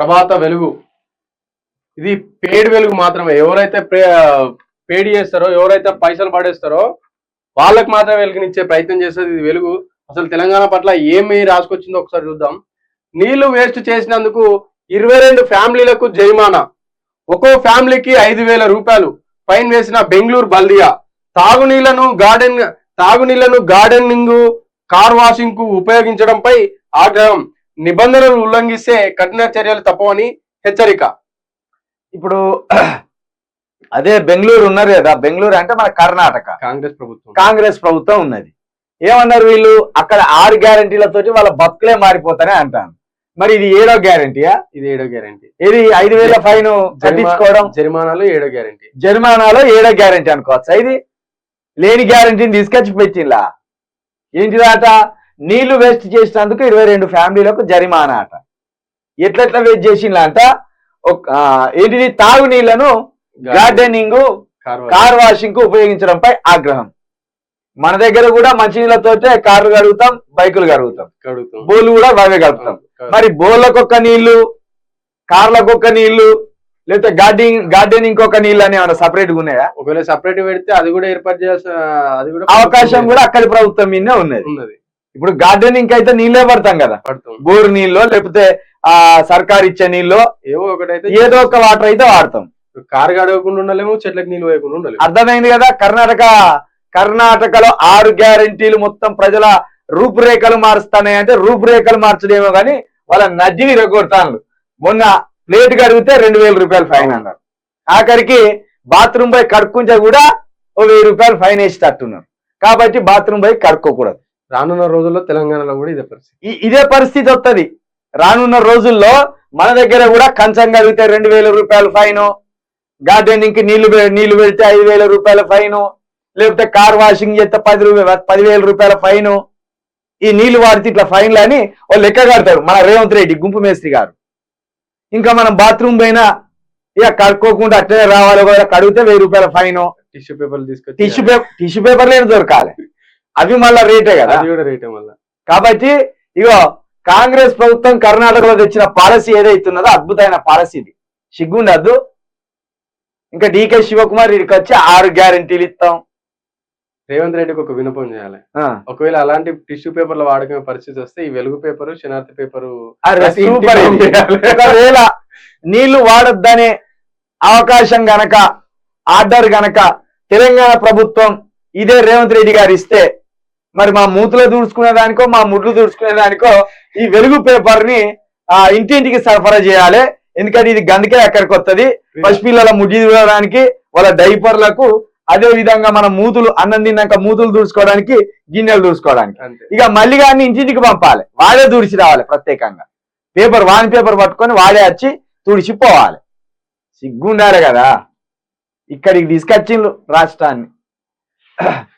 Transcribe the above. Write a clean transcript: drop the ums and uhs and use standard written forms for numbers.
ప్రభాత వెలుగు. ఇది పేడ్ వెలుగు మాత్రమే. ఎవరైతే పేడ్ చేస్తారో, ఎవరైతే పైసలు పడేస్తారో వాళ్ళకి మాత్రమే వెలుగునిచ్చే ప్రయత్నం చేస్తుంది ఇది వెలుగు. అసలు తెలంగాణ పట్ల ఏమి రాసుకొచ్చిందో ఒకసారి చూద్దాం. నీళ్లు వేస్ట్ చేసినందుకు 22 ఫ్యామిలీలకు జరిమానా, ఒక్కో ఫ్యామిలీకి 5,000 రూపాయలు ఫైన్ వేసిన బెంగళూరు బల్దియా. తాగునీళ్లను గార్డెనింగ్, కార్ వాషింగ్ కు ఉపయోగించడంపై ఆగ్రహం. నిబంధనలు ఉల్లంఘిస్తే కఠిన చర్యలు తప్పవని హెచ్చరిక. ఇప్పుడు అదే బెంగళూరు ఉన్నారు కదా, బెంగళూరు అంటే మన కర్ణాటక కాంగ్రెస్ ప్రభుత్వం ఉన్నది. ఏమన్నారు వీళ్ళు, అక్కడ 6 గ్యారంటీలతోటి వాళ్ళ బతుకులే మారిపోతానే అంటాను. మరి ఇది 7వ గ్యారంటీయా? ఇది 7వ గ్యారంటీ. ఇది 5,000 ఫైన్ కట్టించుకోవడం, జరిమానాలు 7వ గ్యారంటీ. జరిమానాలో 7వ గ్యారంటీ అనుకోవచ్చా? ఇది లేని గ్యారంటీని తీసుకొచ్చి పెట్టిందా? ఏంటిదాట? నీళ్లు వేస్ట్ చేసినందుకు 22 ఫ్యామిలీలకు జరిమానా అట. ఎట్లెట్లా వేస్ట్ చేసిందా అంట? ఏంటిది, తాగునీళ్లను గార్డెనింగ్, కార్ వాషింగ్ కు ఉపయోగించడంపై ఆగ్రహం. మన దగ్గర కూడా మంచినీళ్ళతోటే కార్లు కడుగుతాం, బైకులు కడుగుతాం, బోర్లు కూడా బాగా కడుపుతాం. మరి బోర్లకొక్క నీళ్లు, కార్లకొక్క నీళ్లు, లేకపోతే గార్డెనింగ్ ఒక నీళ్ళు అని ఏమైనా సపరేట్ గా ఉన్నాయా? ఒకవేళ సపరేట్ పెడితే అది కూడా ఏర్పాటు చేయాల్సిన అవకాశం కూడా అక్కడి ప్రభుత్వం మీదే ఉన్నది. ఇప్పుడు గార్డెనింగ్ అయితే నీళ్ళే పడతాం కదా, బోర్ నీళ్ళు లేకపోతే సర్కారు ఇచ్చే నీళ్ళు, ఏదో ఒక వాటర్ అయితే వాడతాం. కారు గడవకుండా ఉండలేము, చెట్లకు నీళ్ళు వేయకుండా ఉండలేము. అర్థమైంది కదా? కర్ణాటకలో 6 గ్యారంటీలు మొత్తం ప్రజల రూపురేఖలు మారుస్తానే అంటే రూపురేఖలు మార్చడేమో కానీ వాళ్ళ నజ్జిని రగొడతాను. మొన్న ప్లేట్ కడిగితే 2,000 రూపాయలు ఫైన్ అన్నారు. ఆఖరికి బాత్రూమ్ పోయి కడుక్కుంటే కూడా 1,000 రూపాయలు ఫైన్ వేసి తట్టున్నారు. కాబట్టి బాత్రూమ్ పోయి కడుక్కోకూడదు. రానున్న రోజుల్లో తెలంగాణలో కూడా ఇదే పరిస్థితి వస్తుంది. రానున్న రోజుల్లో మన దగ్గర కూడా కంచం కడిగితే 2,000 రూపాయలు ఫైన్, గార్డెనింగ్ కి నీళ్లు పెడితే 5,000 రూపాయల ఫైన్, లేకపోతే కార్ వాషింగ్ చేస్తే 10,000 రూపాయల ఫైన్. ఈ నీళ్లు వాడితే ఇట్లా ఫైన్లు అని వాళ్ళు లెక్క కడతారు మన రేవంత్ రెడ్డి గుంపు మేస్త్రి గారు. ఇంకా మనం బాత్రూమ్ పోయినా ఇక కడుక్కోకుండా అట్లనే రావాలి, కడిగితే 1,000 రూపాయల ఫైన్. టిష్యూ పేపర్లు టిష్యూ పేపర్లు ఏం దొరకాలి, అవి మళ్ళా రేటే కదా. కాబట్టి ఇగో కాంగ్రెస్ ప్రభుత్వం కర్ణాటకలో తెచ్చిన పాలసీ ఏదైతున్నదో అద్భుతమైన పాలసీ ఇది, సిగ్గుండద్దు. ఇంకా డీకే శివకుమార్ ఇక్కడికి వచ్చి 6 గ్యారంటీలు ఇస్తాం. రేవంత్ రెడ్డికి ఒక వినపం చేయాలి. ఒకవేళ అలాంటి టిష్యూ పేపర్లు వాడుకునే పరిస్థితి వస్తే ఈ వెలుగు పేపరు, శనార్థి పేపరు ఒకవేళ నీళ్లు వాడొద్దనే అవకాశం గనక, ఆర్డర్ గనక తెలంగాణ ప్రభుత్వం ఇదే రేవంత్ రెడ్డి గారు ఇస్తే, మరి మా మూతులు దూడ్చుకునే దానికో మా ముడ్లు దూడ్చుకునే దానికో ఈ వెలుగు పేపర్ ని ఇంటింటికి సరఫరా చేయాలి. ఎందుకంటే ఇది గందుకే ఎక్కడికి వస్తుంది, పసిపిల్లల ముడ్డి దూడడానికి, వాళ్ళ డైపర్లకు, అదే విధంగా మన మూతులు అన్నం తిన్నాక మూతులు దూడ్చుకోవడానికి, గిన్నెలు దూడ్చుకోవడానికి. ఇక మళ్ళీ కానీ ఇంటింటికి పంపాలి, వాడే దూడిచి రావాలి. ప్రత్యేకంగా వాన్ పేపర్ పట్టుకొని వాడే వచ్చి తుడిచిపోవాలి. సిగ్గుండాలి కదా. ఇక్కడికి తీసుకొచ్చిండ్రు రాష్ట్రాన్ని.